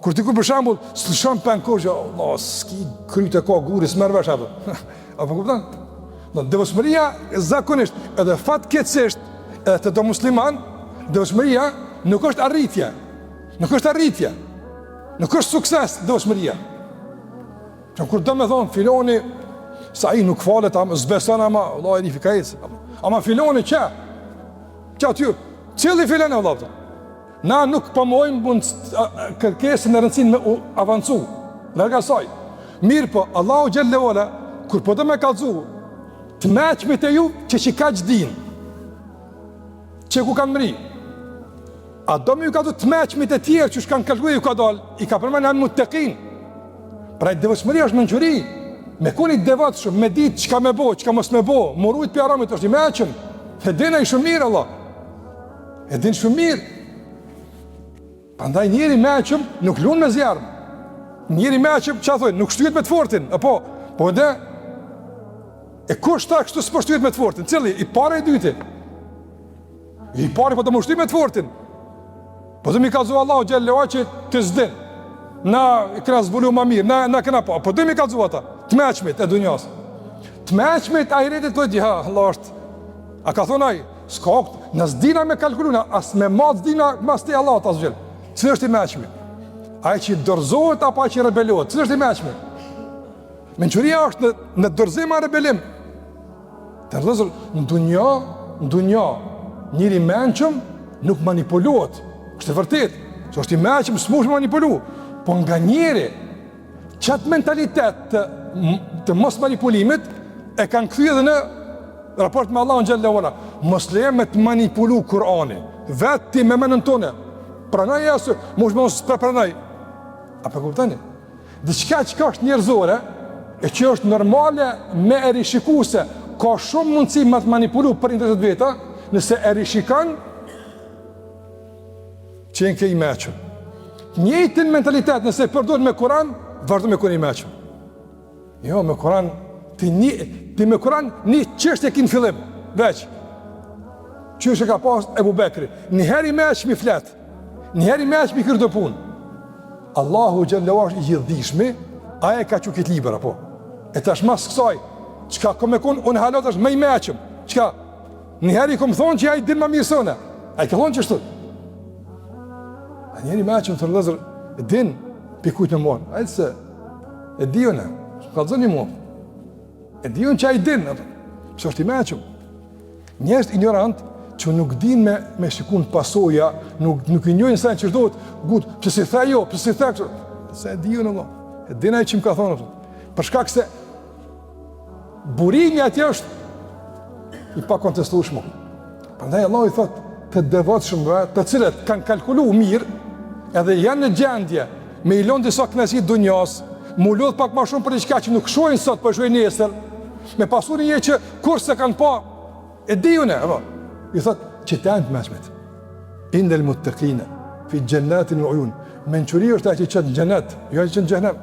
Kur ti ku për shembull s'lëshon penkosh, Allah, s'ki kryte ka guri, s'merr vesh ato. Apo kupton? Do devotshmëria zakonisht edhe fatkeqësisht edhe të do musliman, devotshmëria nuk është arritje. Nuk është arritje. Nuk është sukses devotshmëria. Që kur do me thonë filoni sa ai nuk falet, s'beson ama Allah e di fikajs. Ama filoni që aty, cili filon e vëllai? Na nuk pëmojmë mund kërkesën e rëndësin me avancu, larga saj. Mirë po, Allahu xhallahu ala, kur po do me kalzu, të meqmit e ju që ka gjdin, që ku kanë mëri, a do me ju ka du të meqmit e tjerë që shkanë kalkuj ju ka dal, i ka përmeni anë mutekin. Pra i devotshmëria është mençuri, me kuni devotshëm, me ditë çka me bo, çka mos me bo, murujt për aramit është i meqëm, e dina i shumë mirë, Allah, e din shumë mirë. Prandaj njeri meqëm nuk lunë me zjarëm. Njeri meqëm, që a thoi, nuk shtyhet me të fortin, apo, po edhe, e kush ta kështu s'po shtyhet me të fortin, cili, i pare i dyti. I pare po të më shtyhet me të fortin. Po të mi kalzu Allahu xhallahu që të zdin, na i këna zbulu ma mirë, na këna po të mi kalzu ata, të meqmit e dunjas. Të meqmit a i retit për di, Allah është, a ka thonaj, s'ka këtë, në zdina me kalkuluna, as me matë zdina mas të Allah të asë gjelë. Cëllë është i meqmi? Ai që dorëzohet apo ai që rebelohet? Cëllë është i meqmi? Mençuria është në dorëzim a rebelim. Të rëzër, në dunja, njëri menqëm nuk manipulohet. Është e vërtet, që është i menqëm s'mush manipulu. Po nga njëri, qatë mentalitet të mos manipulimit, e kanë këthy edhe në raport me Allahun xhallahu ala. Mos lejem me të manipulu Kur'ani. Vetë ti me menën tone. Pranaj asë, mos pranaj. A për kuptani? Diçka që është njerëzore, e që është normale me e rishikuse, ka shumë mundësi me të manipulu për interesat veta, nëse e rishikan, qenë ke i meqëm. Njëjtin mentalitet nëse përdojnë me Kur'an, vazhdo me Kur'an i meqëm. Jo, me Kur'an, ti me Kur'an një qështë e kinë fillim, veç. Qështë e ka pas Ebu Bekri, njëheri meqëm i fletë, njëheri meqëm i kërë do punë. Allahu xhallahu është i gjithdijshmi, aje ka që këtë liber, apo. E tash mas kësaj, qka kom e kun, unë halat është me i meqëm, qka, njëheri kom thonë që ja i din ma mirësone, a i ka thonë që shtu. A njëri meqëm të rëdhëzër, e din, pikujt me morë, a i se, e dione, ka të zënë i morë, e dione që a i din, pësë është i meqëm. Njerëz ignorant, që nuk din me shikun pasoja, nuk i njojnë sajnë që shdohet, gut, pëse si the jo, pëse si the kështë, se e diune, Allah, e dina i që më ka thonë, përshka këse burimi atje është i pa kontestueshëm. Prandaj Allah i thot të devotshmëve, të cilët kanë kalkulu mirë, edhe janë në gjendje me i lënë disa kënaqësi dunjas, mu lodh pak më shumë për diçka që nuk shohin sot, po shohin nesër, me pasurinë një që kurse kanë pa, e diune, apo. I thot që të janë të mëshmet. Indel muttaqina fi jannatin wa uyun. Mençuri është ajo që në xhenet, jo që në xhenem.